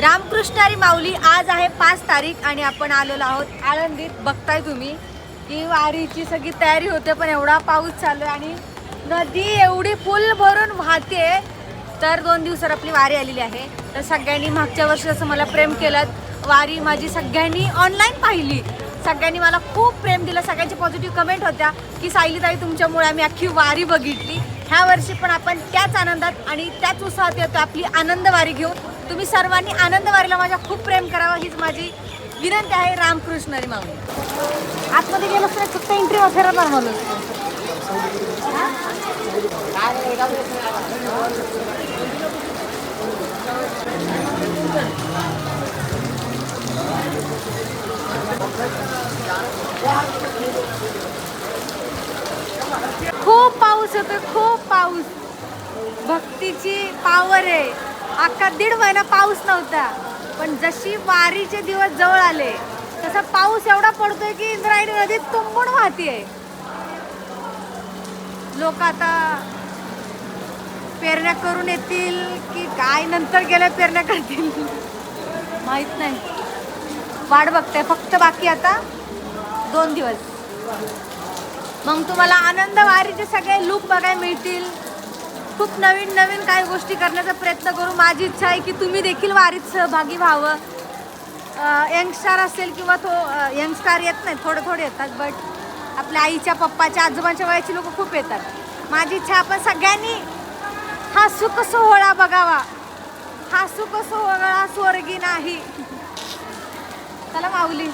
रामकृष्णारी माऊली. आज आहे 5 तारीख आणि आपण आलेलो आहोत आळंदीत. बघताय तुम्ही की वारीची सगळी तयारी होते, पण एवढा पाऊस चालू आहे आणि नदी एवढी फुल भरून वाहते. तर 2 दिवसावर आपली वारी आलेली आहे. तर सगळ्यांनी मागच्या वर्षी असं मला प्रेम केलं, वारी माझी सगळ्यांनी ऑनलाईन पाहिली, सगळ्यांनी मला खूप प्रेम दिलं. सगळ्यांची पॉझिटिव्ह कमेंट होत्या की सायलीताई तुमच्यामुळे आम्ही अख्खी वारी बघितली. ह्या वर्षी पण आपण त्याच आनंदात आणि त्याच उत्साहात येतो आपली आनंद वारी घेऊन. तुम्ही सर्वांनी आनंद वारीला माझ्या खूप प्रेम करावं हीच माझी विनंती आहे. रामकृष्णारी माऊली. आतमध्ये गेलं तर फक्त एंट्री फिरत बनवलं. खूप पाऊस होतो, खूप पाऊस. भक्तीची पावर आहे. अख्खा 1.5 महिना पाऊस नव्हता, पण जशी वारीचे दिवस जवळ आले तसा पाऊस एवढा पडतोय की इंद्रायणी नदी तुंबून वाहतीये. लोक आता पेरण्या करून येतील की काय, नंतर गेल्या पेरण्या करतील माहित नाही. वाट बघते फक्त. बाकी आता 2 दिवस मग तुम्हाला आनंद वारीचे सगळे लूक बघायला मिळतील. खूप नवीन नवीन काही गोष्टी करण्याचा प्रयत्न करू. माझी इच्छा आहे की तुम्ही देखील वारीत सहभागी व्हावं. यंगस्टार असेल किंवा यंगस्टार येत नाही, थोडे थोडे येतात, बट आपल्या आईच्या पप्पाच्या आजोबांच्या वयाची लोक खूप येतात. माझी इच्छा आपण सगळ्यांनी हा सुख सोहळा बघावा. हा सुख सोहळा स्वर्गी नाही. चला माऊली,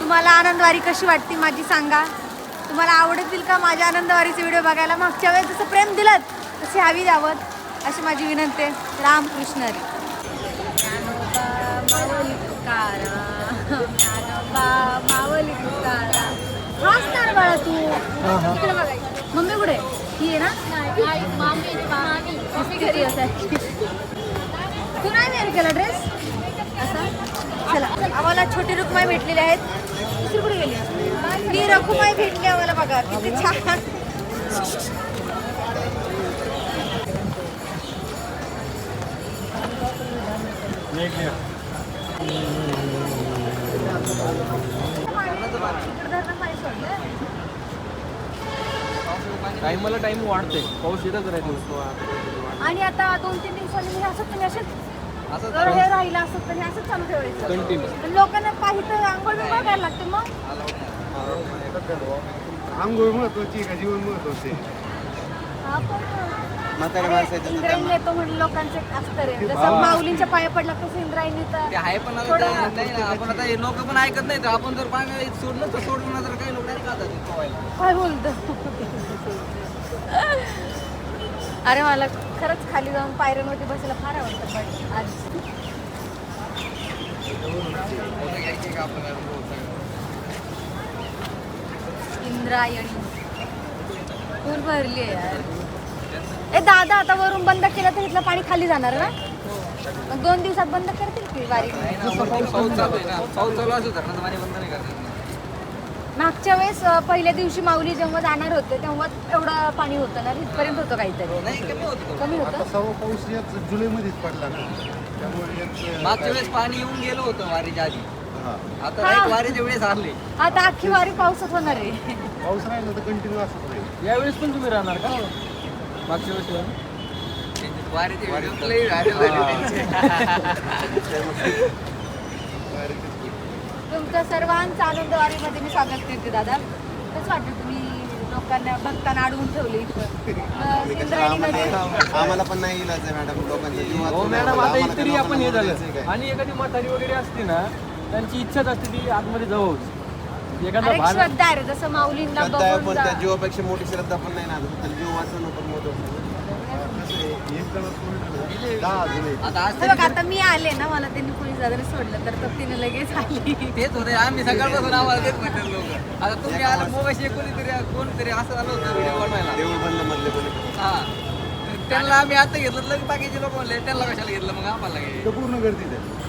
तुम्हाला आनंदवारी कशी वाटते माझी सांगा. तुम्हाला आवडतील का माझ्या आनंदवारीचे व्हिडिओ बघायला? मागच्या वेळेस जसं प्रेम दिलं तसे हवी द्यावं अशी माझी विनंती आहे. रामकृष्णारी. माऊली तुकारा, माऊली तुकारा. हाच बाळा तू इकडे बघायचं. मम्मी कुठे? ही आहे ना घरी असायची. तू नाही वेअर केला ड्रेस असा? चला, आम्हाला छोटी रुक्माई भेटलेली आहेत. दुसरी कुठे गेली? ती रखुमाई भेटली आम्हाला. बघा किती छान. टाइमला टाइम वाढतोय, पाऊस येतच राहतो. आणि आता 2-3 दिवसांनी हे असं तुम्ही असं हे राहिलं असं तर हे असंच चालू ठेवायचं कंटिन्यू. लोकांना पाहिजे आंघोळ बिंघोळ करायला लागते. मग आंघोळ महत्वाची का जीवन महत्वाचे? इंद्रायणी येतो म्हणून लोकांचे असतं रे. जसं माऊलींच्या पाया पडला तसं इंद्रायणी तर आहे. पण नाही ना, आपण आता हे लोक पण ऐकत नाही. आपण जर पाणी सोडलं तर सोडलं, तर काही लोक नाही खातात. काय बोलतो. अरे मला खरंच खाली जाऊन पायऱ्यांवरती बसायला फार आवडतं. पण आज इंद्रायणी पूर भरली आहे यार. ए दादा, आता वरून बंद केलं तर इथलं पाणी खाली जाणार ना? मग 2 दिवसात बंद करतील की वारी? पाऊस चालू आहे ना, पाऊस चालू असू तर पाणी बंद नाही करणार. मागच्या वेळेस पहिल्या दिवशी माऊली जेव्हा जाणार होते तेव्हा एवढं पाणी होतं ना, इथपर्यंत होतं काहीतरी. नाही, कमी होतं. सर्व पाऊस याच जुलैमध्येच पडला ना, त्यामुळे मागच्या वेळेस पाणी येऊन गेलं होतं वारीच्या आधी. आता वारीच्या वेळेस आले. आता अख्खी वारी पावसात होणार आहे. पाऊस राहिला तर कंटिन्यू असत राहील. यावेळेस पण तुम्ही राहणार का? मागच्या वेळेस तुमचं सर्वांचं आनंद वारीमध्ये मी स्वागत करते दादा. कसं वाटतं तुम्ही लोकांना भक्तांना अडवून ठेवले आम्हाला पण नाही इलाज आहे मॅडम, लोकांच्या जीवात. हो मॅडम, आता इतरी आपण हे झालं. आणि एखादी म्हातारी वगैरे असते ना, त्यांची इच्छाच असते ती आतमध्ये जावं. एखादा श्रद्धा आहे जसं माऊलींना पण त्या जीवापेक्षा मोठी श्रद्धा पण नाही ना. जीव वाचवणं पण मोठं. आता मी आले ना, मला त्यांनी पोलीस दादाने सोडलं तर तिने लगेच आली. तेच होते. आम्ही सकाळपासून आम्हाला तेच म्हणतात लोक. आता तुम्ही आलं मोबाईल कोणीतरी असं आलं होतं व्हिडिओ बनवायला. देऊळ बंद मधले कोणी. हा, त्यांना आम्ही आता घेतलं, लगे बाकीचे लोक म्हणले त्यांना कशाला घेतलं, मग आम्हाला पूर्ण गर्दीत आहे.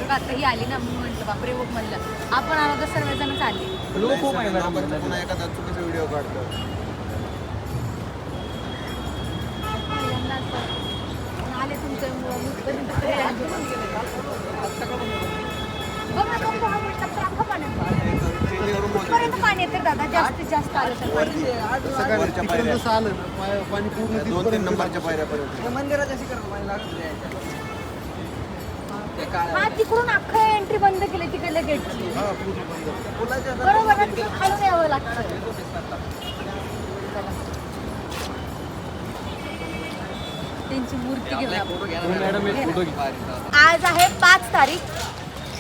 आता ही आली ना, मी म्हटलं बापरे बघ म्हणलं आपण आलो तर सर्वजणच आले. लोक खूप आहे मॅडम. पुन्हा एखादा चुकीचा व्हिडिओ काढतो. आले तुमच्या तर दादा जास्तीत जास्त आलं तर पाहिजे. वरच्या पायऱ्या 2-3 नंबरच्या पायऱ्यापर्यंत हा तिकडून अख्खं एंट्री बंद केली तिकडल्या गेटची. बरोबर ना, तिकडे खालून यावं लागतं. त्यांची मूर्ती घेऊन आपण. मॅडम एक फोटो घ्या. आज आहे 5 तारीख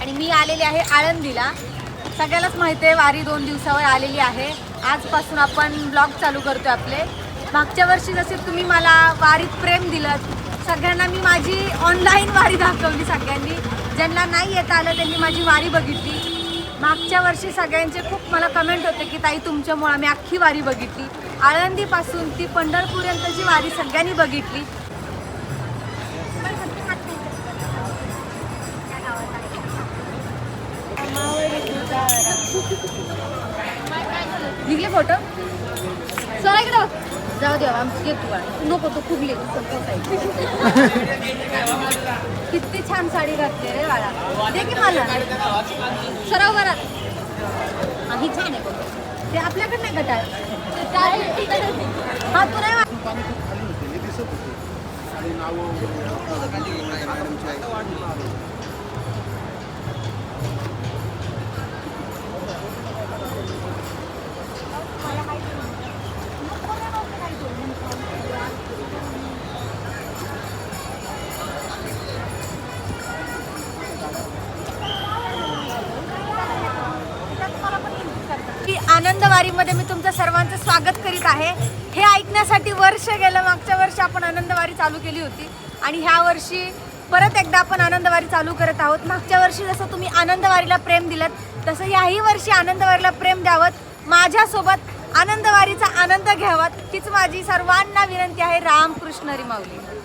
आणि मी आलेली आहे आळंदीला. सगळ्यालाच माहिती आहे वारी 2 दिवसावर आलेली आहे. आजपासून आपण ब्लॉग चालू करतोय आपले. मागच्या वर्षी जसे तुम्ही मला वारीत प्रेम दिलं, सगळ्यांना मी माझी ऑनलाईन वारी दाखवली. सगळ्यांनी ज्यांना नाही येता आलं त्यांनी माझी वारी बघितली. मागच्या वर्षी सगळ्यांचे खूप मला कमेंट होते की ताई तुमच्यामुळे आम्ही अख्खी वारी बघितली. आळंदीपासून ती पंढरपूरपर्यंतची वारी सगळ्यांनी बघितली. निघले फोटो चला इकडं जाऊ दे आमची घे तू नको तो खूप लेट किती छान साडी घातली रे बाळा दे की मला सरोवरात ही छान आहे ते आपल्याकडे नाही गटाळ हा तू नाही आनंदवारीमध्ये मी तुमचं सर्वांचं स्वागत करीत आहे. हे ऐकण्यासाठी वर्ष गेलं. मागच्या वर्षी आपण आनंदवारी चालू केली होती आणि ह्या वर्षी परत एकदा आपण आनंदवारी चालू करत आहोत. मागच्या वर्षी जसं तुम्ही आनंदवारीला प्रेम दिलं तसं याही वर्षी आनंदवारीला प्रेम द्यावं. माझ्यासोबत आनंदवारीचा आनंद घ्यावा हीच माझी सर्वांना विनंती आहे. रामकृष्ण हरी माऊली.